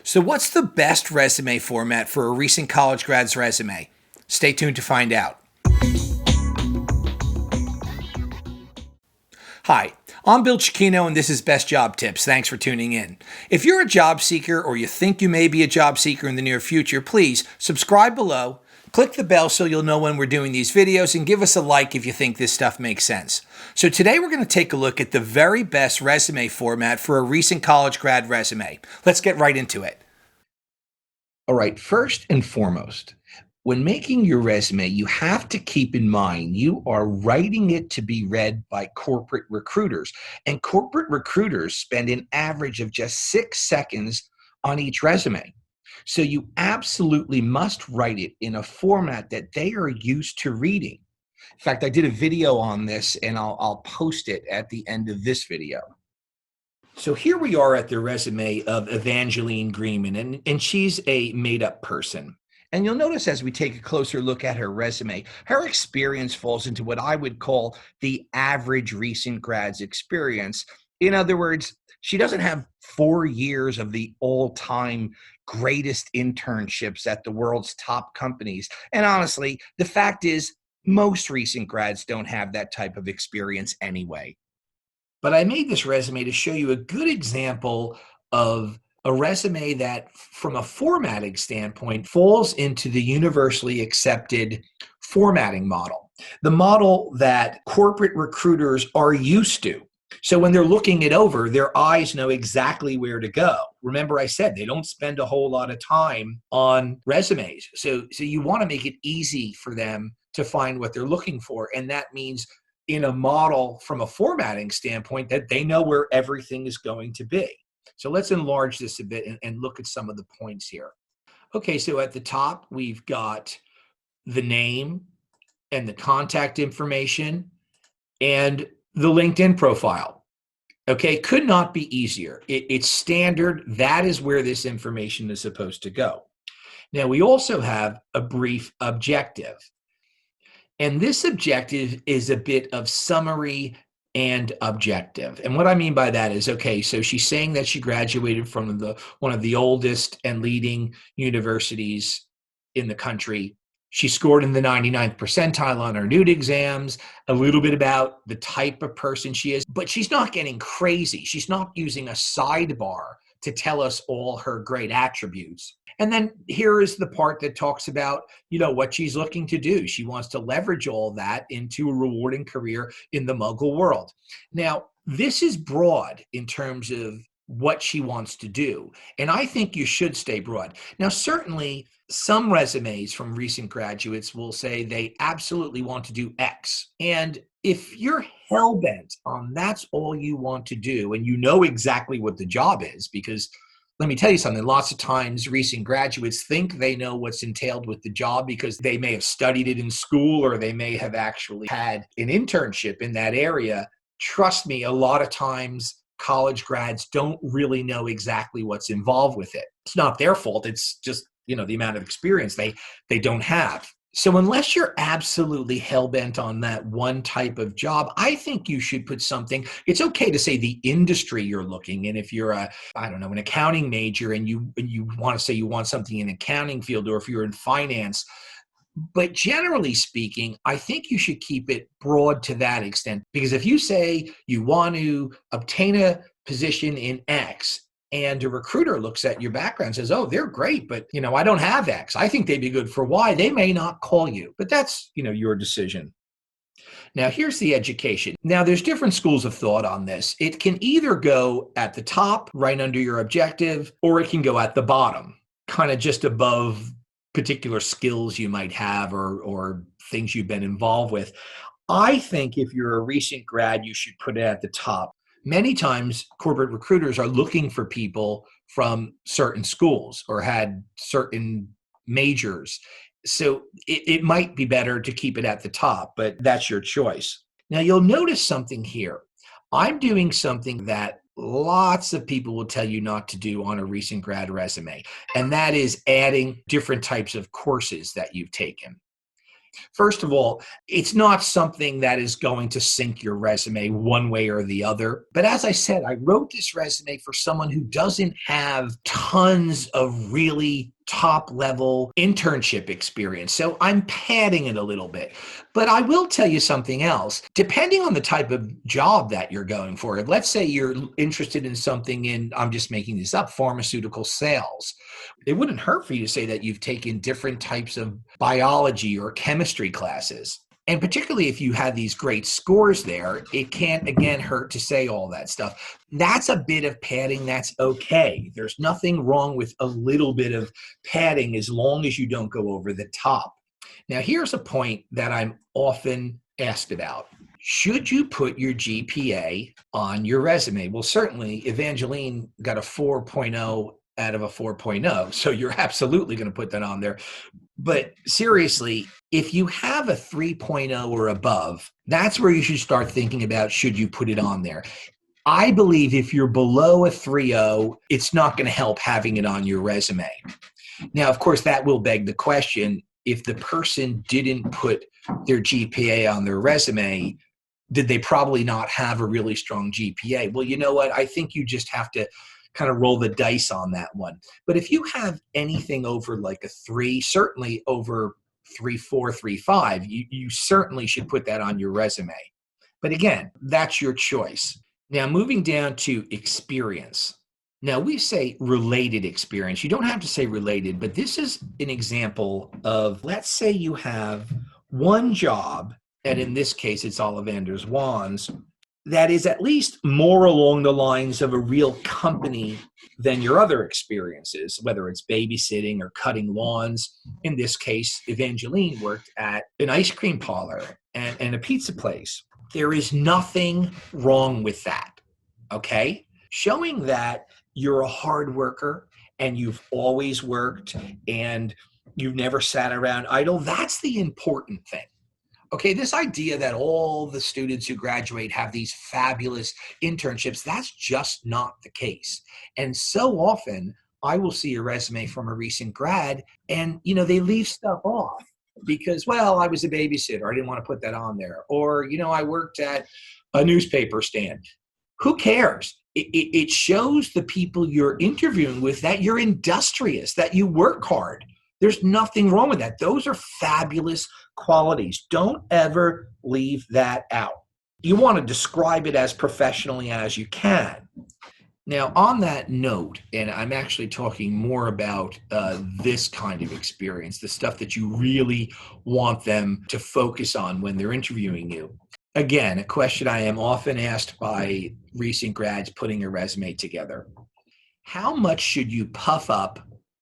So what's the best resume format for a recent college grad's resume? Stay tuned to find out. Hi, I'm Bill Cicchino and this is Best Job Tips. Thanks for tuning in. If you're a job seeker or you think you may be a job seeker in the near future, please subscribe below, click the bell so you'll know when we're doing these videos, and give us a like if you think this stuff makes sense. So today we're going to take a look at the very best resume format for a recent college grad resume. Let's get right into it. All right, first and foremost, when making your resume, you have to keep in mind you are writing it to be read by corporate recruiters. And corporate recruiters spend an average of just 6 seconds on each resume. So you absolutely must write it in a format that they are used to reading. In fact, I did a video on this and I'll post it at the end of this video. So here we are at the resume of Evangeline Greenman, and she's a made-up person. And you'll notice as we take a closer look at her resume, her experience falls into what I would call the average recent grad's experience. In other words, she doesn't have 4 years of the all-time greatest internships at the world's top companies. And honestly, the fact is, most recent grads don't have that type of experience anyway. But I made this resume to show you a good example of a resume that, from a formatting standpoint, falls into the universally accepted formatting model, the model that corporate recruiters are used to. So when they're looking it over, their eyes know exactly where to go. Remember, I said they don't spend a whole lot of time on resumes. So you want to make it easy for them to find what they're looking for. And that means in a model from a formatting standpoint that they know where everything is going to be. So let's enlarge this a bit and look at some of the points here. Okay, so at the top, we've got the name and the contact information and the LinkedIn profile. Okay, could not be easier. It's standard. That is where this information is supposed to go. Now, we also have a brief objective. And this objective is a bit of summary and objective. And what I mean by that is, okay, so she's saying that she graduated from one of the oldest and leading universities in the country. She scored in the 99th percentile on her NEWT exams, a little bit about the type of person she is, but she's not getting crazy. She's not using a sidebar to tell us all her great attributes. And then here is the part that talks about, what she's looking to do. She wants to leverage all that into a rewarding career in the Muggle world. Now, this is broad in terms of what she wants to do. And I think you should stay broad. Now, certainly some resumes from recent graduates will say they absolutely want to do X. And if you're hell-bent on that's all you want to do, and you know exactly what the job is, because let me tell you something, lots of times recent graduates think they know what's entailed with the job because they may have studied it in school or they may have actually had an internship in that area. Trust me, a lot of times college grads don't really know exactly what's involved with it. It's not their fault. It's just, the amount of experience they don't have. So unless you're absolutely hell-bent on that one type of job, I think you should put something. It's okay to say the industry you're looking in. If you're an accounting major and you want to say you want something in accounting field, or if you're in finance. But generally speaking, I think you should keep it broad to that extent, because if you say you want to obtain a position in X, and a recruiter looks at your background and says, oh, they're great, but I don't have X. I think they'd be good for Y. They may not call you, but that's, your decision. Now, here's the education. Now, there's different schools of thought on this. It can either go at the top, right under your objective, or it can go at the bottom, kind of just above particular skills you might have or things you've been involved with. I think if you're a recent grad, you should put it at the top. Many times, corporate recruiters are looking for people from certain schools or had certain majors. So it might be better to keep it at the top, but that's your choice. Now, you'll notice something here. I'm doing something that lots of people will tell you not to do on a recent grad resume, and that is adding different types of courses that you've taken. First of all, it's not something that is going to sink your resume one way or the other. But as I said, I wrote this resume for someone who doesn't have tons of really top level internship experience. So I'm padding it a little bit. But I will tell you something else. Depending on the type of job that you're going for, if let's say you're interested in something in, I'm just making this up, pharmaceutical sales, it wouldn't hurt for you to say that you've taken different types of biology or chemistry classes. And particularly if you had these great scores there, it can't, again, hurt to say all that stuff. That's a bit of padding. That's okay. There's nothing wrong with a little bit of padding as long as you don't go over the top. Now, here's a point that I'm often asked about. Should you put your GPA on your resume? Well, certainly Evangeline got a 4.0 out of a 4.0, so you're absolutely going to put that on there. But seriously, if you have a 3.0 or above, that's where you should start thinking about, should you put it on there? I believe if you're below a 3.0, it's not going to help having it on your resume. Now, of course, that will beg the question, if the person didn't put their GPA on their resume, did they probably not have a really strong GPA? Well, you know what? I think you just have to kind of roll the dice on that one. But if you have anything over like a 3, certainly over 3.4, 3.5, you certainly should put that on your resume. But again, that's your choice. Now, moving down to experience. Now, we say related experience. You don't have to say related, but this is an example of, let's say you have one job, and in this case, it's Ollivander's Wands, that is at least more along the lines of a real company than your other experiences, whether it's babysitting or cutting lawns. In this case, Evangeline worked at an ice cream parlor and a pizza place. There is nothing wrong with that, okay? Showing that you're a hard worker and you've always worked and you've never sat around idle, that's the important thing. Okay, this idea that all the students who graduate have these fabulous internships, that's just not the case. And so often I will see a resume from a recent grad and, they leave stuff off because, well, I was a babysitter. I didn't want to put that on there. Or, I worked at a newspaper stand. Who cares? It shows the people you're interviewing with that you're industrious, that you work hard. There's nothing wrong with that. Those are fabulous qualities. Don't ever leave that out. You want to describe it as professionally as you can. Now, on that note, and I'm actually talking more about this kind of experience, the stuff that you really want them to focus on when they're interviewing you. Again, a question I am often asked by recent grads putting a resume together. How much should you puff up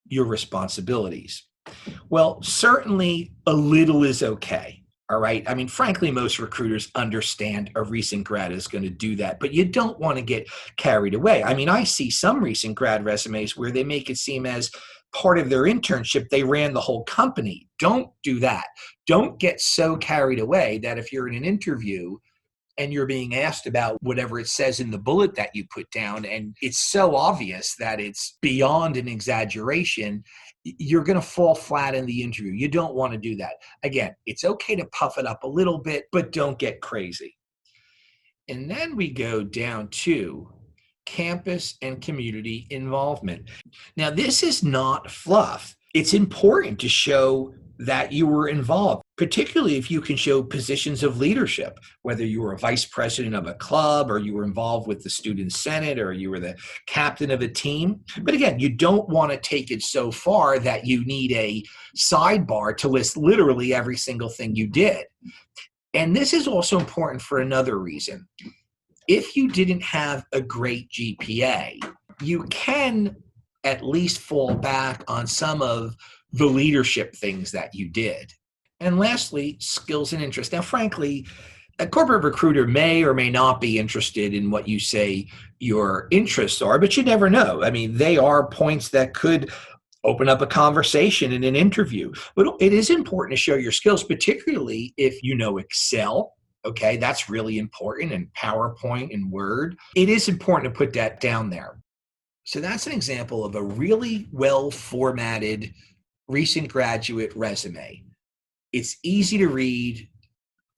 your responsibilities? Well, certainly a little is okay. All right. I mean, frankly, most recruiters understand a recent grad is going to do that, but you don't want to get carried away. I mean, I see some recent grad resumes where they make it seem as part of their internship, they ran the whole company. Don't do that. Don't get so carried away that if you're in an interview and you're being asked about whatever it says in the bullet that you put down, and it's so obvious that it's beyond an exaggeration, you're going to fall flat in the interview. You don't want to do that. Again, it's okay to puff it up a little bit, but don't get crazy. And then we go down to campus and community involvement. Now, this is not fluff. It's important to show that you were involved, particularly if you can show positions of leadership, whether you were a vice president of a club or you were involved with the student senate or you were the captain of a team. But again, you don't want to take it so far that you need a sidebar to list literally every single thing you did. And this is also important for another reason. If you didn't have a great GPA, you can at least fall back on some of the leadership things that you did. And lastly, skills and interests. Now, frankly, a corporate recruiter may or may not be interested in what you say your interests are, but you never know. I mean, they are points that could open up a conversation in an interview. But it is important to show your skills, particularly if you know Excel. Okay, that's really important, and PowerPoint and Word. It is important to put that down there. So that's an example of a really well-formatted recent graduate resume. It's easy to read.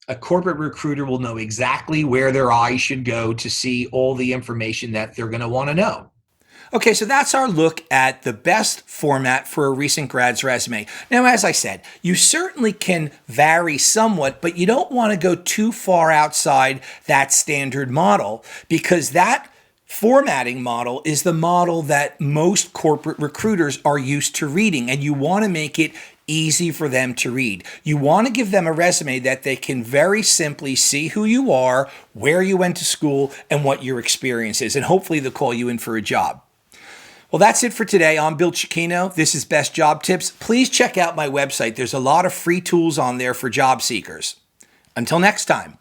A corporate recruiter will know exactly where their eyes should go to see all the information that they're going to want to know. Okay, so that's our look at the best format for a recent grad's resume. Now, as I said, you certainly can vary somewhat, but you don't want to go too far outside that standard model, because that formatting model is the model that most corporate recruiters are used to reading, and you want to make it easy for them to read. You want to give them a resume that they can very simply see who you are, where you went to school, and what your experience is, and hopefully they'll call you in for a job. Well, that's it for today. I'm Bill Cicchino. This is Best Job Tips. Please check out my website. There's a lot of free tools on there for job seekers. Until next time.